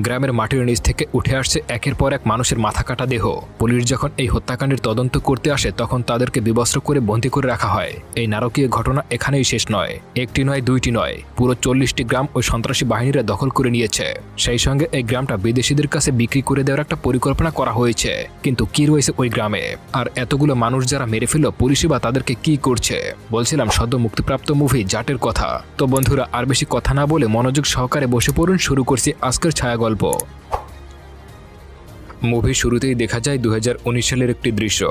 গ্রামের মাটির নিচ থেকে উঠে আসছে একের পর এক মানুষের মাথা কাটা দেহ। পুলিশ যখন এই হত্যাকাণ্ডের তদন্ত করতে আসে তখন তাদেরকে বিবস্ত্র করে বন্দী করে রাখা হয়। এই নারকীয় ঘটনা এখানেই শেষ নয়, একটি নয়, দুইটি নয়, পুরো 40টি গ্রাম ওই সন্ত্রাসী বাহিনীরা দখল করে নিয়েছে। সেই সঙ্গে এই গ্রামটা বিদেশিদের কাছে বিক্রি করে দেওয়ার একটা পরিকল্পনা করা হয়েছে। কিন্তু কি রয়েছে ওই গ্রামে? আর এতগুলো মানুষ যারা মেরে ফেলল, পুলিশই বা তাদেরকে কি করছে? বলছিলাম সদ্য মুক্তিপ্রাপ্ত মুভি জাটের কথা। তো বন্ধুরা, আর বেশি কথা না বলে মনোযোগ সহকারে বসে পড়ুন। শুরু করছি আজকের ছায়া গল্প। মুভির শুরুতেই দেখা যায় 2019 সালের একটি দৃশ্য,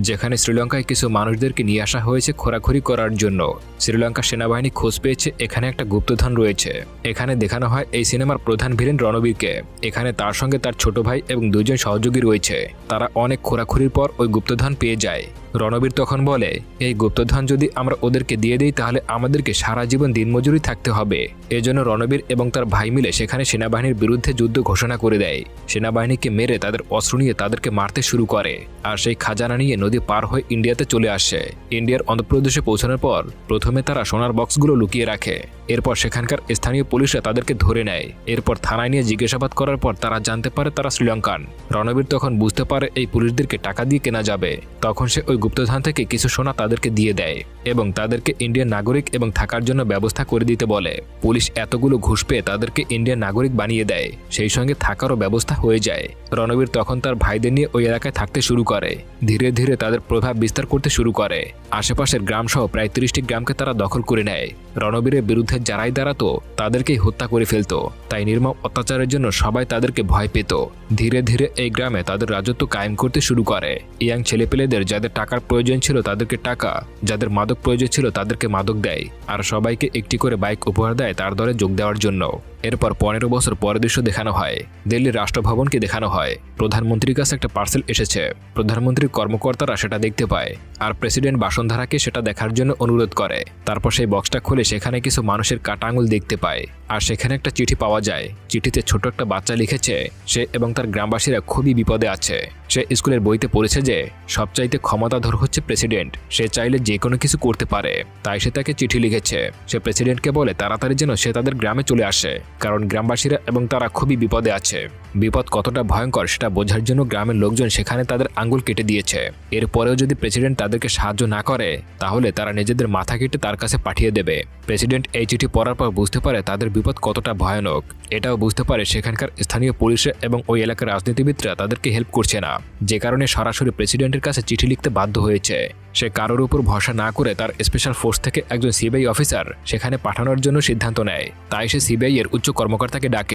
যেখানে শ্রীলঙ্কায় কিছু মানুষদেরকে নিয়ে আসা হয়েছে খোরাখুরি করার জন্য। শ্রীলঙ্কা সেনাবাহিনী খোঁজ পেয়েছে এখানে একটা গুপ্তধন রয়েছে। এখানে দেখানো হয় এই সিনেমার প্রধান ভিলেন রণবীরকে। এখানে তার সঙ্গে তার ছোট ভাই এবং দুইজন সহযোগী রয়েছে। তারা অনেক খোরাখুরির পর ওই গুপ্তধন পেয়ে যায়। রণবীর তখন বলে, এই গুপ্তধন যদি আমরা ওদেরকে দিয়ে দিই তাহলে আমাদেরকে সারা জীবন দিনমজুরি থাকতে হবে। এজন্য রণবীর এবং তার ভাই মিলে সেখানে সেনাবাহিনীর বিরুদ্ধে যুদ্ধ ঘোষণা করে দেয়। সেনাবাহিনীকে মেরে তাদের অস্ত্র নিয়ে তাদেরকে মারতে শুরু করে। আর সেই খাজানা নিয়ে নদী পার হয়ে ইন্ডিয়াতে চলে আসে। ইন্ডিয়ার অন্ধ্রপ্রদেশে পৌঁছানোর পর প্রথমে তারা সোনার বক্সগুলো লুকিয়ে রাখে। এরপর সেখানকার স্থানীয় পুলিশরা তাদেরকে ধরে নেয়। এরপর থানায় নিয়ে জিজ্ঞাসাবাদ করার পর তারা জানতে পারে তারা শ্রীলঙ্কান। রণবীর তখন বুঝতে পারে এই পুলিশদেরকে টাকা দিয়ে কেনা যাবে। তখন সে ওই গুপ্তধন থেকে কিছু সোনা তাদেরকে দিয়ে দেয় এবং তাদেরকে ইন্ডিয়ান নাগরিক এবং থাকার জন্য ব্যবস্থা করে দিতে বলে। পুলিশ এতগুলো ঘুষ পেয়ে তাদেরকে ইন্ডিয়ান নাগরিক বানিয়ে দেয়, সেই সঙ্গে থাকারও ব্যবস্থা হয়ে যায়। রণবীর তখন তার ভাইদের নিয়ে ওই এলাকায় থাকতে শুরু করে। ধীরে ধীরে তাদের প্রভাব বিস্তার করতে শুরু করে। আশেপাশের গ্রামসহ প্রায় 30টি গ্রামকে তারা দখল করে নেয়। রণবীরের বিরুদ্ধে যারাই দাঁড়াতো তাদেরকেই হত্যা করে ফেলত। তাই নির্মম অত্যাচারের জন্য সবাই তাদেরকে ভয় পেত। ধীরে ধীরে এই গ্রামে তাদের রাজত্ব কায়েম করতে শুরু করে। ইয়াং ছেলেপেলেদের যাদের টাকার প্রয়োজন ছিল তাদেরকে টাকা, যাদের মাদক প্রয়োজন ছিল তাদেরকে মাদক দেয়, আর সবাইকে একটি করে বাইক উপহার দেয় তার দলে যোগ দেওয়ার জন্য। এরপর 15 বছর পরের দৃশ্য দেখানো হয়। দিল্লির রাষ্ট্রভবনকে দেখানো হয়। প্রধানমন্ত্রীর কাছে একটা পার্সেল এসেছে। প্রধানমন্ত্রীর কর্মকর্তারা সেটা দেখতে পায় আর প্রেসিডেন্ট বাসুন্ধরাকে সেটা দেখার জন্য অনুরোধ করে। তারপর সেই বক্সটা খুলে সেখানে কিছু মানুষের কাটা আঙুল দেখতে পায়। আর সেখানে একটা চিঠি পাওয়া যায়। চিঠিতে ছোট একটা বাচ্চা লিখেছে সে এবং তার গ্রামবাসীরা খুবই বিপদে আছে। সে স্কুলের বইতে পড়েছে যে সবচাইতে ক্ষমতাধর হচ্ছে প্রেসিডেন্ট, সে চাইলে যে কোনো কিছু করতে পারে। তাই সে তাকে চিঠি লিখেছে। সে প্রেসিডেন্টকে বলে তাড়াতাড়ি যেন সে তাদের গ্রামে চলে আসে, কারণ গ্রামবাসীরা এবং তারা খুবই বিপদে আছে। বিপদ কতটা ভয়ঙ্কর সেটা বোঝার জন্য গ্রামের লোকজন সেখানে তাদের আঙ্গুল কেটে দিয়েছে। এরপরেও যদি প্রেসিডেন্ট তাদেরকে সাহায্য না করে তাহলে তারা নিজেদের মাথা কেটে তার কাছে পাঠিয়ে দেবে। প্রেসিডেন্ট এই চিঠি পড়ার পর বুঝতে পারে তাদের বিপদ কতটা ভয়ানক। এটাও বুঝতে পারে সেখানকার স্থানীয় পুলিশরা এবং ওই এলাকার রাজনীতিবিদরা তাদেরকে হেল্প করছে না, যে কারণে সরাসরি প্রেসিডেন্টের কাছে চিঠি লিখতে বাধ্য হয়েছে। সে কারোর উপর ভরসা না করে তার স্পেশাল ফোর্স থেকে একজন সিবিআই অফিসার সেখানে পাঠানোর জন্য সিদ্ধান্ত নেয়। তাই সে সিবিআই এর উচ্চ কর্মকর্তাকে ডাকে।